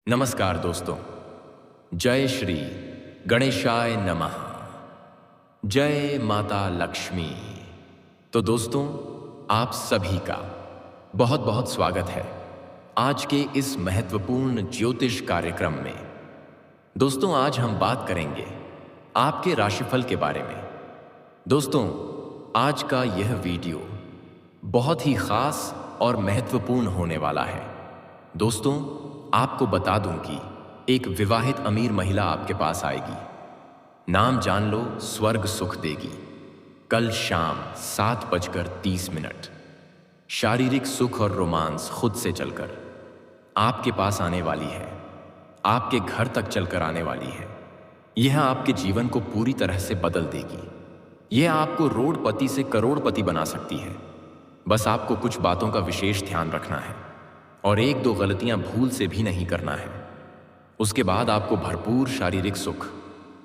नमस्कार दोस्तों। जय श्री गणेशाय नमः। जय माता लक्ष्मी। तो दोस्तों, आप सभी का बहुत बहुत स्वागत है आज के इस महत्वपूर्ण ज्योतिष कार्यक्रम में। दोस्तों, आज हम बात करेंगे आपके राशिफल के बारे में। दोस्तों, आज का यह वीडियो बहुत ही खास और महत्वपूर्ण होने वाला है। दोस्तों, आपको बता दूं कि एक विवाहित अमीर महिला आपके पास आएगी। नाम जान लो, स्वर्ग सुख देगी। कल शाम 7:30 शारीरिक सुख और रोमांस खुद से चलकर आपके पास आने वाली है, आपके घर तक चलकर आने वाली है। यह आपके जीवन को पूरी तरह से बदल देगी। यह आपको रोडपति से करोड़पति बना सकती है। बस आपको कुछ बातों का विशेष ध्यान रखना है और एक दो गलतियां भूल से भी नहीं करना है। उसके बाद आपको भरपूर शारीरिक सुख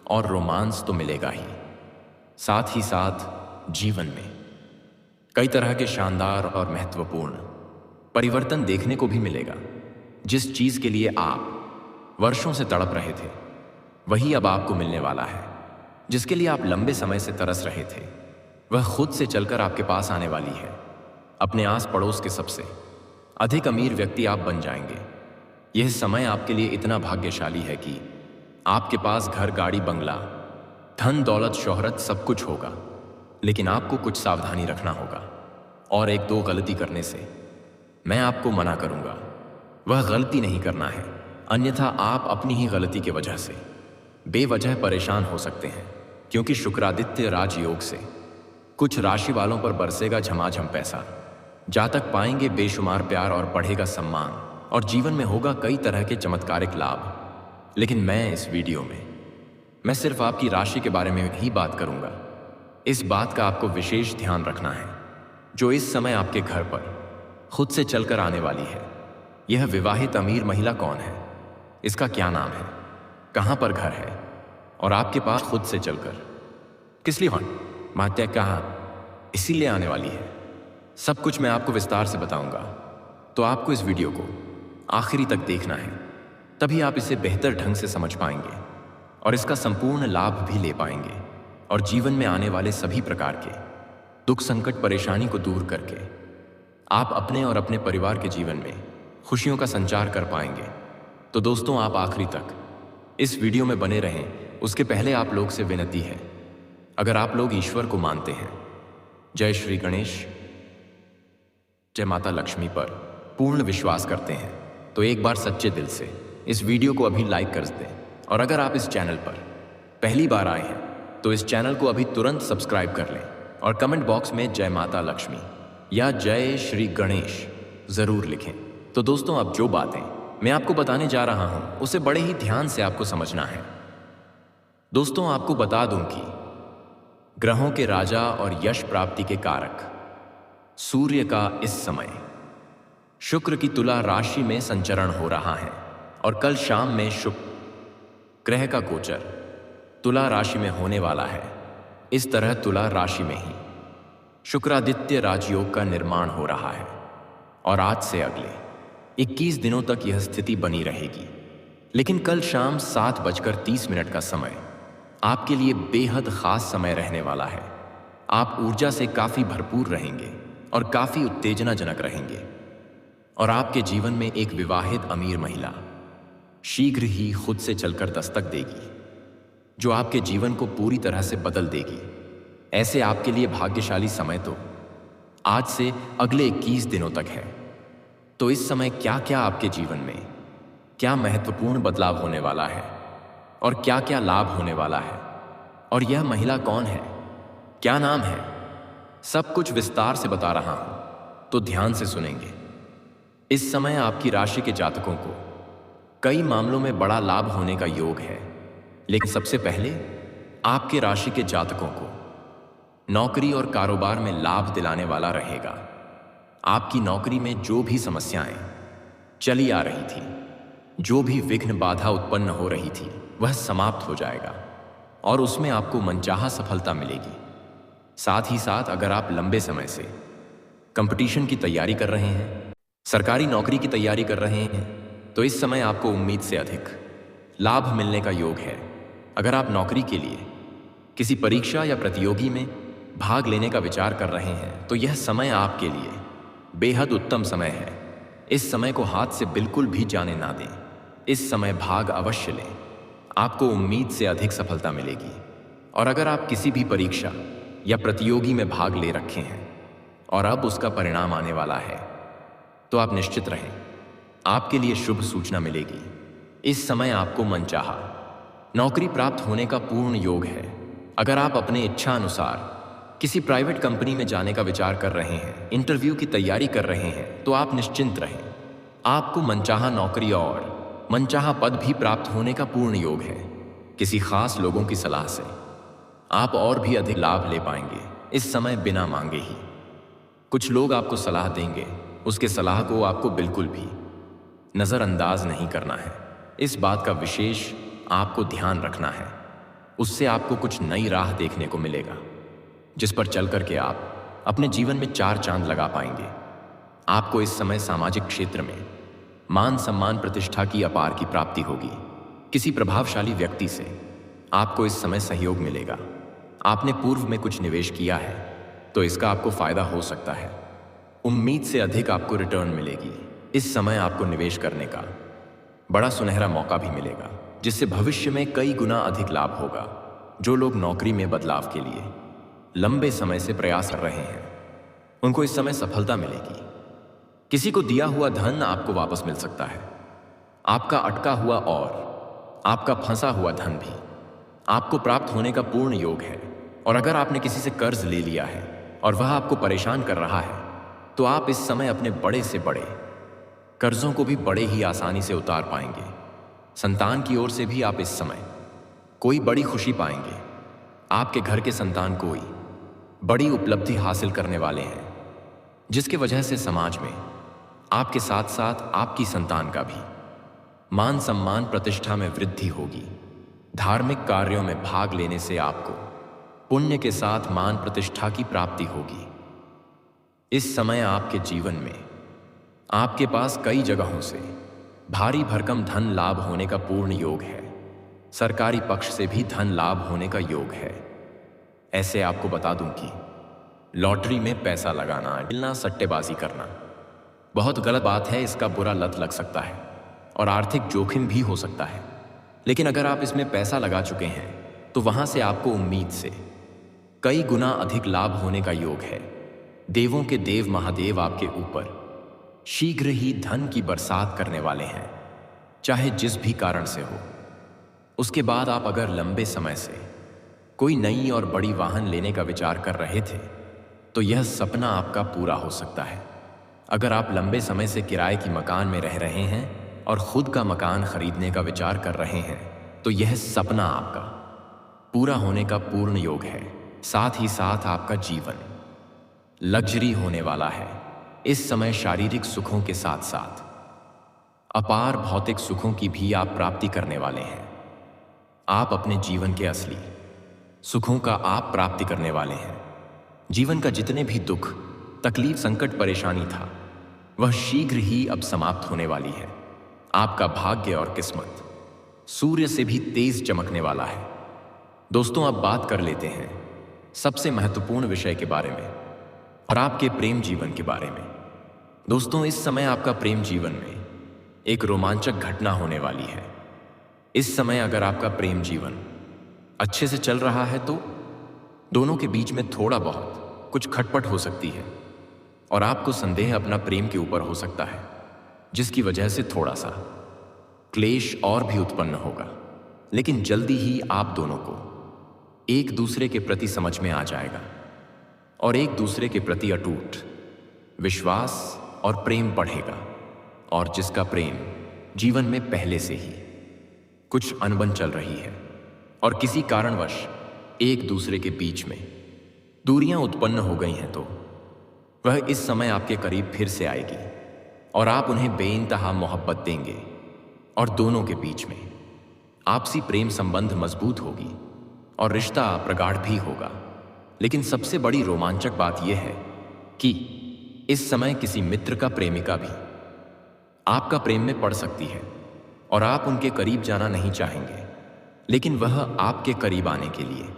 और रोमांस तो मिलेगा ही, साथ ही साथ जीवन में कई तरह के शानदार और महत्वपूर्ण परिवर्तन देखने को भी मिलेगा। जिस चीज के लिए आप वर्षों से तड़प रहे थे, वही अब आपको मिलने वाला है। जिसके लिए आप लंबे समय से तरस रहे थे, वह खुद से चलकर आपके पास आने वाली है। अपने आस पड़ोस के सबसे अधिक अमीर व्यक्ति आप बन जाएंगे। यह समय आपके लिए इतना भाग्यशाली है कि आपके पास घर, गाड़ी, बंगला, धन, दौलत, शोहरत सब कुछ होगा। लेकिन आपको कुछ सावधानी रखना होगा और एक दो गलती करने से मैं आपको मना करूंगा। वह गलती नहीं करना है, अन्यथा आप अपनी ही गलती की वजह से बेवजह परेशान हो सकते हैं। क्योंकि शुक्रादित्य राजयोग से कुछ राशि वालों पर बरसेगा झमाझम पैसा। जातक पाएंगे बेशुमार प्यार और बढ़ेगा सम्मान, और जीवन में होगा कई तरह के चमत्कारिक लाभ। लेकिन मैं इस वीडियो में मैं सिर्फ आपकी राशि के बारे में ही बात करूंगा। इस बात का आपको विशेष ध्यान रखना है जो इस समय आपके घर पर खुद से चलकर आने वाली है। यह विवाहित अमीर महिला कौन है, इसका क्या नाम है, कहां पर घर है और आपके पास खुद से चलकर किस लिए मात्या कहां इसीलिए आने वाली है, सब कुछ मैं आपको विस्तार से बताऊंगा। तो आपको इस वीडियो को आखिरी तक देखना है, तभी आप इसे बेहतर ढंग से समझ पाएंगे और इसका संपूर्ण लाभ भी ले पाएंगे, और जीवन में आने वाले सभी प्रकार के दुख, संकट, परेशानी को दूर करके आप अपने और अपने परिवार के जीवन में खुशियों का संचार कर पाएंगे। तो दोस्तों, आप आखिरी तक इस वीडियो में बने रहें। उसके पहले आप लोग से विनती है, अगर आप लोग ईश्वर को मानते हैं, जय श्री गणेश, जय माता लक्ष्मी पर पूर्ण विश्वास करते हैं, तो एक बार सच्चे दिल से इस वीडियो को अभी लाइक कर दें। और अगर आप इस चैनल पर पहली बार आए हैं तो इस चैनल को अभी तुरंत सब्सक्राइब कर लें और कमेंट बॉक्स में जय माता लक्ष्मी या जय श्री गणेश जरूर लिखें। तो दोस्तों, अब जो बातें मैं आपको बताने जा रहा हूं, उसे बड़े ही ध्यान से आपको समझना है। दोस्तों, आपको बता दूं कि ग्रहों के राजा और यश प्राप्ति के कारक सूर्य का इस समय शुक्र की तुला राशि में संचरण हो रहा है, और कल शाम में शुक्र ग्रह का गोचर तुला राशि में होने वाला है। इस तरह तुला राशि में ही शुक्रादित्य राजयोग का निर्माण हो रहा है, और आज से अगले 21 दिनों तक यह स्थिति बनी रहेगी। लेकिन कल शाम 7:30 का समय आपके लिए बेहद खास समय रहने वाला है। आप ऊर्जा से काफी भरपूर रहेंगे और काफी उत्तेजनाजनक रहेंगे, और आपके जीवन में एक विवाहित अमीर महिला शीघ्र ही खुद से चलकर दस्तक देगी, जो आपके जीवन को पूरी तरह से बदल देगी। ऐसे आपके लिए भाग्यशाली समय तो आज से अगले 21 दिनों तक है। तो इस समय क्या क्या आपके जीवन में क्या महत्वपूर्ण बदलाव होने वाला है और क्या क्या लाभ होने वाला है, और यह महिला कौन है, क्या नाम है, सब कुछ विस्तार से बता रहा हूं, तो ध्यान से सुनेंगे। इस समय आपकी राशि के जातकों को कई मामलों में बड़ा लाभ होने का योग है। लेकिन सबसे पहले आपके राशि के जातकों को नौकरी और कारोबार में लाभ दिलाने वाला रहेगा। आपकी नौकरी में जो भी समस्याएं चली आ रही थी, जो भी विघ्न बाधा उत्पन्न हो रही थी, वह समाप्त हो जाएगा और उसमें आपको मनचाहा सफलता मिलेगी। साथ ही साथ अगर आप लंबे समय से कंपटीशन की तैयारी कर रहे हैं, सरकारी नौकरी की तैयारी कर रहे हैं, तो इस समय आपको उम्मीद से अधिक लाभ मिलने का योग है। अगर आप नौकरी के लिए किसी परीक्षा या प्रतियोगी में भाग लेने का विचार कर रहे हैं तो यह समय आपके लिए बेहद उत्तम समय है। इस समय को हाथ से बिल्कुल भी जाने ना दें। इस समय भाग अवश्य लें, आपको उम्मीद से अधिक सफलता मिलेगी। और अगर आप किसी भी परीक्षा या प्रतियोगी में भाग ले रखे हैं और अब उसका परिणाम आने वाला है तो आप निश्चित रहें, आपके लिए शुभ सूचना मिलेगी। इस समय आपको मनचाहा नौकरी प्राप्त होने का पूर्ण योग है। अगर आप अपने इच्छा अनुसार किसी प्राइवेट कंपनी में जाने का विचार कर रहे हैं, इंटरव्यू की तैयारी कर रहे हैं, तो आप निश्चिंत रहें, आपको मनचाहा नौकरी और मनचाहा पद भी प्राप्त होने का पूर्ण योग है। किसी खास लोगों की सलाह से आप और भी अधिक लाभ ले पाएंगे इस समय बिना मांगे ही। कुछ लोग आपको सलाह देंगे, उसके सलाह को आपको बिल्कुल भी नज़रअंदाज नहीं करना है। इस बात का विशेष आपको ध्यान रखना है। उससे आपको कुछ नई राह देखने को मिलेगा जिस पर चल करके आप अपने जीवन में 4 चांद लगा पाएंगे। आपको इस समय सामाजिक क्षेत्र में मान सम्मान प्रतिष्ठा की अपार की प्राप्ति होगी। किसी प्रभावशाली व्यक्ति से आपको इस समय सहयोग मिलेगा। आपने पूर्व में कुछ निवेश किया है तो इसका आपको फायदा हो सकता है। उम्मीद से अधिक आपको रिटर्न मिलेगी। इस समय आपको निवेश करने का बड़ा सुनहरा मौका भी मिलेगा जिससे भविष्य में कई गुना अधिक लाभ होगा। जो लोग नौकरी में बदलाव के लिए लंबे समय से प्रयास कर रहे हैं उनको इस समय सफलता मिलेगी। किसी को दिया हुआ धन आपको वापस मिल सकता है। आपका अटका हुआ और आपका फंसा हुआ धन भी आपको प्राप्त होने का पूर्ण योग है। और अगर आपने किसी से कर्ज ले लिया है और वह आपको परेशान कर रहा है तो आप इस समय अपने बड़े से बड़े कर्जों को भी बड़े ही आसानी से उतार पाएंगे। संतान की ओर से भी आप इस समय कोई बड़ी खुशी पाएंगे। आपके घर के संतान कोई बड़ी उपलब्धि हासिल करने वाले हैं जिसकी वजह से समाज में आपके साथ साथ आपकी संतान का भी मान सम्मान प्रतिष्ठा में वृद्धि होगी। धार्मिक कार्यों में भाग लेने से आपको पुण्य के साथ मान प्रतिष्ठा की प्राप्ति होगी। इस समय आपके जीवन में आपके पास कई जगहों से भारी भरकम धन लाभ होने का पूर्ण योग है। सरकारी पक्ष से भी धन लाभ होने का योग है। ऐसे आपको बता दूं कि लॉटरी में पैसा लगाना, मिलना, सट्टेबाजी करना बहुत गलत बात है। इसका बुरा लत लग सकता है और आर्थिक जोखिम भी हो सकता है। लेकिन अगर आप इसमें पैसा लगा चुके हैं तो वहां से आपको उम्मीद से कई गुना अधिक लाभ होने का योग है। देवों के देव महादेव आपके ऊपर शीघ्र ही धन की बरसात करने वाले हैं, चाहे जिस भी कारण से हो। उसके बाद आप अगर लंबे समय से कोई नई और बड़ी वाहन लेने का विचार कर रहे थे तो यह सपना आपका पूरा हो सकता है। अगर आप लंबे समय से किराए की मकान में रह रहे हैं और खुद का मकान खरीदने का विचार कर रहे हैं तो यह सपना आपका पूरा होने का पूर्ण योग है। साथ ही साथ आपका जीवन लग्जरी होने वाला है। इस समय शारीरिक सुखों के साथ साथ अपार भौतिक सुखों की भी आप प्राप्ति करने वाले हैं। आप अपने जीवन के असली सुखों का आप प्राप्ति करने वाले हैं। जीवन का जितने भी दुख, तकलीफ, संकट, परेशानी था वह शीघ्र ही अब समाप्त होने वाली है। आपका भाग्य और किस्मत सूर्य से भी तेज चमकने वाला है। दोस्तों, अब बात कर लेते हैं सबसे महत्वपूर्ण विषय के बारे में और आपके प्रेम जीवन के बारे में। दोस्तों, इस समय आपका प्रेम जीवन में एक रोमांचक घटना होने वाली है। इस समय अगर आपका प्रेम जीवन अच्छे से चल रहा है तो दोनों के बीच में थोड़ा बहुत कुछ खटपट हो सकती है और आपको संदेह अपना प्रेम के ऊपर हो सकता है जिसकी वजह से थोड़ा सा क्लेश और भी उत्पन्न होगा। लेकिन जल्दी ही आप दोनों को एक दूसरे के प्रति समझ में आ जाएगा और एक दूसरे के प्रति अटूट विश्वास और प्रेम बढ़ेगा। और जिसका प्रेम जीवन में पहले से ही कुछ अनबन चल रही है और किसी कारणवश एक दूसरे के बीच में दूरियां उत्पन्न हो गई हैं तो वह इस समय आपके करीब फिर से आएगी और आप उन्हें बेइंतहा मोहब्बत देंगे और दोनों के बीच में आपसी प्रेम संबंध मजबूत होगी और रिश्ता प्रगाढ़ भी होगा। लेकिन सबसे बड़ी रोमांचक बात यह है कि इस समय किसी मित्र का प्रेमिका भी आपका प्रेम में पड़ सकती है। और आप उनके करीब जाना नहीं चाहेंगे, लेकिन वह आपके करीब आने के लिए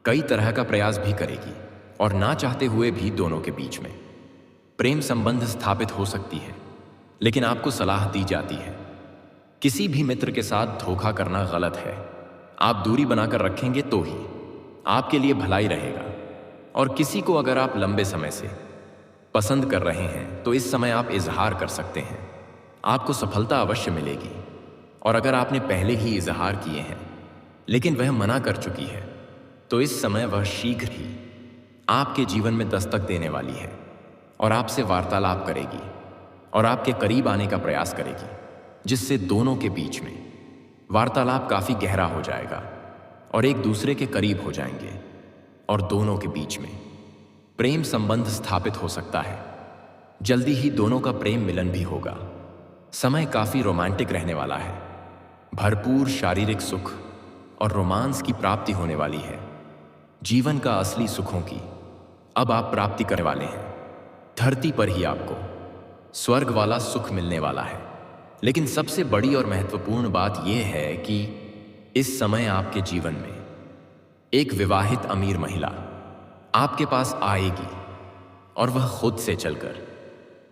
कई तरह का प्रयास भी करेगी और ना चाहते हुए भी दोनों के बीच में प्रेम संबंध स्थापित हो सकती है। लेकिन आपको सलाह दी जाती है, किसी भी मित्र के साथ धोखा करना गलत है। आप दूरी बनाकर रखेंगे तो ही आपके लिए भलाई रहेगा। और किसी को अगर आप लंबे समय से पसंद कर रहे हैं तो इस समय आप इजहार कर सकते हैं, आपको सफलता अवश्य मिलेगी। और अगर आपने पहले ही इजहार किए हैं लेकिन वह मना कर चुकी है, तो इस समय वह शीघ्र ही आपके जीवन में दस्तक देने वाली है और आपसे वार्तालाप करेगी और आपके करीब आने का प्रयास करेगी, जिससे दोनों के बीच में वार्तालाप काफी गहरा हो जाएगा और एक दूसरे के करीब हो जाएंगे और दोनों के बीच में प्रेम संबंध स्थापित हो सकता है। जल्दी ही दोनों का प्रेम मिलन भी होगा। समय काफी रोमांटिक रहने वाला है। भरपूर शारीरिक सुख और रोमांस की प्राप्ति होने वाली है। जीवन का असली सुखों की अब आप प्राप्ति करने वाले हैं। धरती पर ही आपको स्वर्ग वाला सुख मिलने वाला है। लेकिन सबसे बड़ी और महत्वपूर्ण बात यह है कि इस समय आपके जीवन में एक विवाहित अमीर महिला आपके पास आएगी और वह खुद से चलकर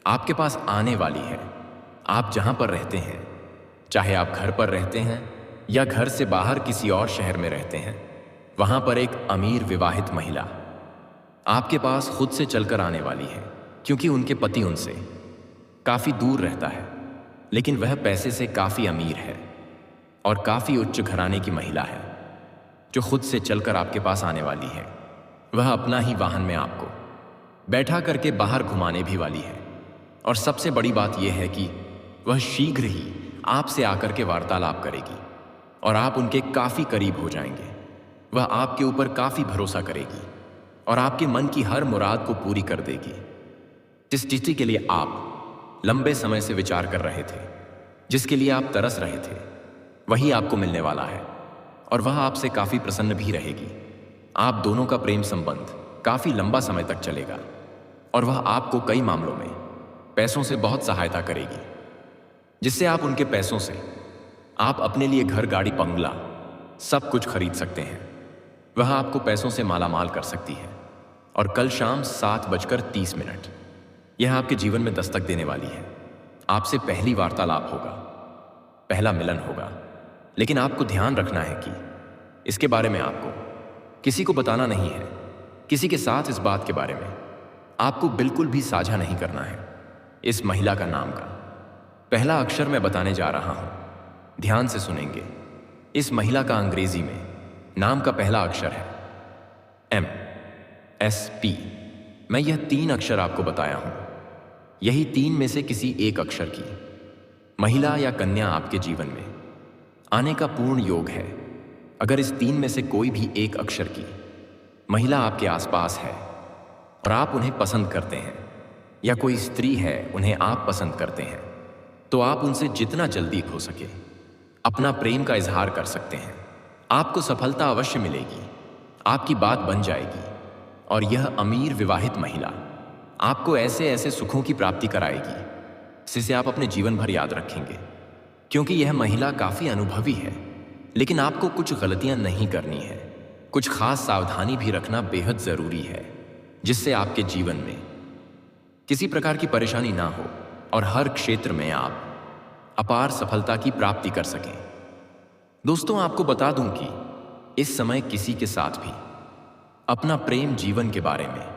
आपके पास आने वाली है। आप जहां पर रहते हैं, चाहे आप घर पर रहते हैं या घर से बाहर किसी और शहर में रहते हैं, वहां पर एक अमीर विवाहित महिला आपके पास खुद से चलकर आने वाली है, क्योंकि उनके पति उनसे काफी दूर रहता है। लेकिन वह पैसे से काफी अमीर है और काफी उच्च घराने की महिला है जो खुद से चलकर आपके पास आने वाली है। वह अपना ही वाहन में आपको बैठा करके बाहर घुमाने भी वाली है। और सबसे बड़ी बात यह है कि वह शीघ्र ही आपसे आकर के वार्तालाप करेगी और आप उनके काफी करीब हो जाएंगे। वह आपके ऊपर काफी भरोसा करेगी और आपके मन की हर मुराद को पूरी कर देगी। जिस स्थिति के लिए आप लंबे समय से विचार कर रहे थे, जिसके लिए आप तरस रहे थे, वही आपको मिलने वाला है और वह आपसे काफी प्रसन्न भी रहेगी। आप दोनों का प्रेम संबंध काफी लंबा समय तक चलेगा और वह आपको कई मामलों में पैसों से बहुत सहायता करेगी, जिससे आप उनके पैसों से आप अपने लिए घर, गाड़ी, बंगला सब कुछ खरीद सकते हैं। वह आपको पैसों से मालामाल कर सकती है। और कल शाम 7:30 यह आपके जीवन में दस्तक देने वाली है। आपसे पहली वार्तालाप होगा, पहला मिलन होगा। लेकिन आपको ध्यान रखना है कि इसके बारे में आपको किसी को बताना नहीं है। किसी के साथ इस बात के बारे में आपको बिल्कुल भी साझा नहीं करना है। इस महिला का नाम का पहला अक्षर मैं बताने जा रहा हूं, ध्यान से सुनेंगे। इस महिला का अंग्रेजी में नाम का पहला अक्षर है MSP। मैं यह 3 अक्षर आपको बताया हूं। यही 3 में से किसी एक अक्षर की महिला या कन्या आपके जीवन में आने का पूर्ण योग है। अगर इस 3 में से कोई भी एक अक्षर की महिला आपके आसपास है और आप उन्हें पसंद करते हैं, या कोई स्त्री है उन्हें आप पसंद करते हैं, तो आप उनसे जितना जल्दी हो सके अपना प्रेम का इजहार कर सकते हैं। आपको सफलता अवश्य मिलेगी, आपकी बात बन जाएगी और यह अमीर विवाहित महिला आपको ऐसे ऐसे सुखों की प्राप्ति कराएगी जिसे आप अपने जीवन भर याद रखेंगे। क्योंकि यह महिला काफी अनुभवी है, लेकिन आपको कुछ गलतियां नहीं करनी है। कुछ खास सावधानी भी रखना बेहद जरूरी है, जिससे आपके जीवन में किसी प्रकार की परेशानी ना हो और हर क्षेत्र में आप अपार सफलता की प्राप्ति कर सकें। दोस्तों, आपको बता दूं कि इस समय किसी के साथ भी अपना प्रेम जीवन के बारे में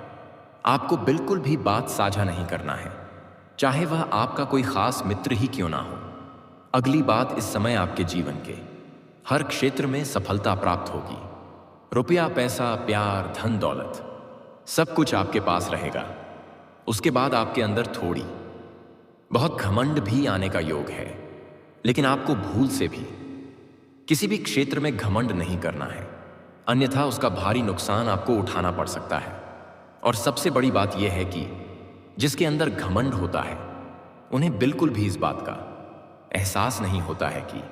आपको बिल्कुल भी बात साझा नहीं करना है, चाहे वह आपका कोई खास मित्र ही क्यों ना हो। अगली बात, इस समय आपके जीवन के हर क्षेत्र में सफलता प्राप्त होगी। रुपया, पैसा, प्यार, धन दौलत सब कुछ आपके पास रहेगा। उसके बाद आपके अंदर थोड़ी बहुत घमंड भी आने का योग है, लेकिन आपको भूल से भी किसी भी क्षेत्र में घमंड नहीं करना है, अन्यथा उसका भारी नुकसान आपको उठाना पड़ सकता है। और सबसे बड़ी बात यह है कि जिसके अंदर घमंड होता है उन्हें बिल्कुल भी इस बात का एहसास नहीं होता है कि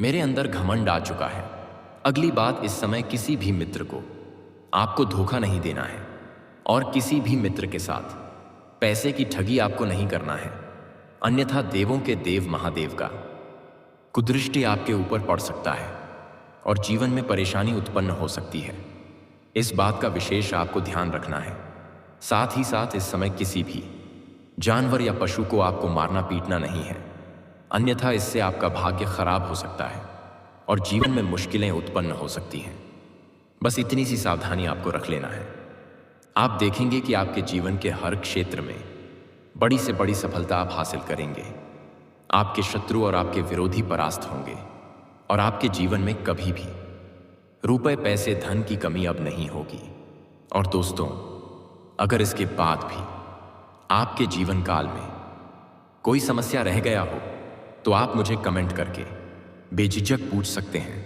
मेरे अंदर घमंड आ चुका है। अगली बात, इस समय किसी भी मित्र को आपको धोखा नहीं देना है और किसी भी मित्र के साथ पैसे की ठगी आपको नहीं करना है, अन्यथा देवों के देव महादेव का कुदृष्टि आपके ऊपर पड़ सकता है और जीवन में परेशानी उत्पन्न हो सकती है। इस बात का विशेष आपको ध्यान रखना है। साथ ही साथ इस समय किसी भी जानवर या पशु को आपको मारना पीटना नहीं है, अन्यथा इससे आपका भाग्य खराब हो सकता है और जीवन में मुश्किलें उत्पन्न हो सकती हैं। बस इतनी सी सावधानी आपको रख लेना है। आप देखेंगे कि आपके जीवन के हर क्षेत्र में बड़ी से बड़ी सफलता आप हासिल करेंगे। आपके शत्रु और आपके विरोधी परास्त होंगे और आपके जीवन में कभी भी रुपए पैसे धन की कमी अब नहीं होगी। और दोस्तों, अगर इसके बाद भी आपके जीवन काल में कोई समस्या रह गया हो तो आप मुझे कमेंट करके बेझिझक पूछ सकते हैं।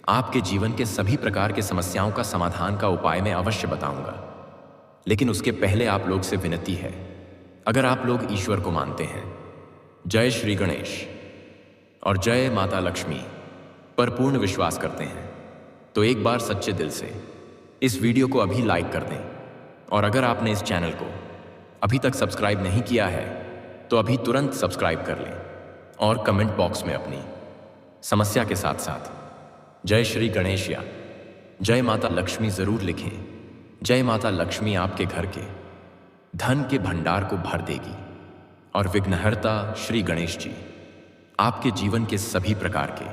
आपके जीवन के सभी प्रकार के समस्याओं का समाधान का उपाय मैं अवश्य बताऊंगा। लेकिन उसके पहले आप लोग से विनती है, अगर आप लोग ईश्वर को मानते हैं, जय श्री गणेश और जय माता लक्ष्मी पर पूर्ण विश्वास करते हैं, तो एक बार सच्चे दिल से इस वीडियो को अभी लाइक कर दें। और अगर आपने इस चैनल को अभी तक सब्सक्राइब नहीं किया है तो अभी तुरंत सब्सक्राइब कर लें और कमेंट बॉक्स में अपनी समस्या के साथ साथ जय श्री गणेश या जय माता लक्ष्मी जरूर लिखें। जय माता लक्ष्मी आपके घर के धन के भंडार को भर देगी और विघ्नहर्ता श्री गणेश जी आपके जीवन के सभी प्रकार के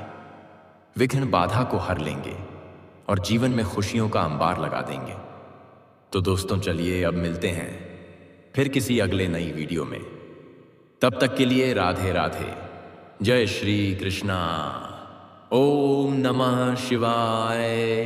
विघ्न बाधा को हर लेंगे और जीवन में खुशियों का अंबार लगा देंगे। तो दोस्तों, चलिए अब मिलते हैं फिर किसी अगले नई वीडियो में। तब तक के लिए राधे राधे, जय श्री कृष्णा, ओम नमः शिवाय।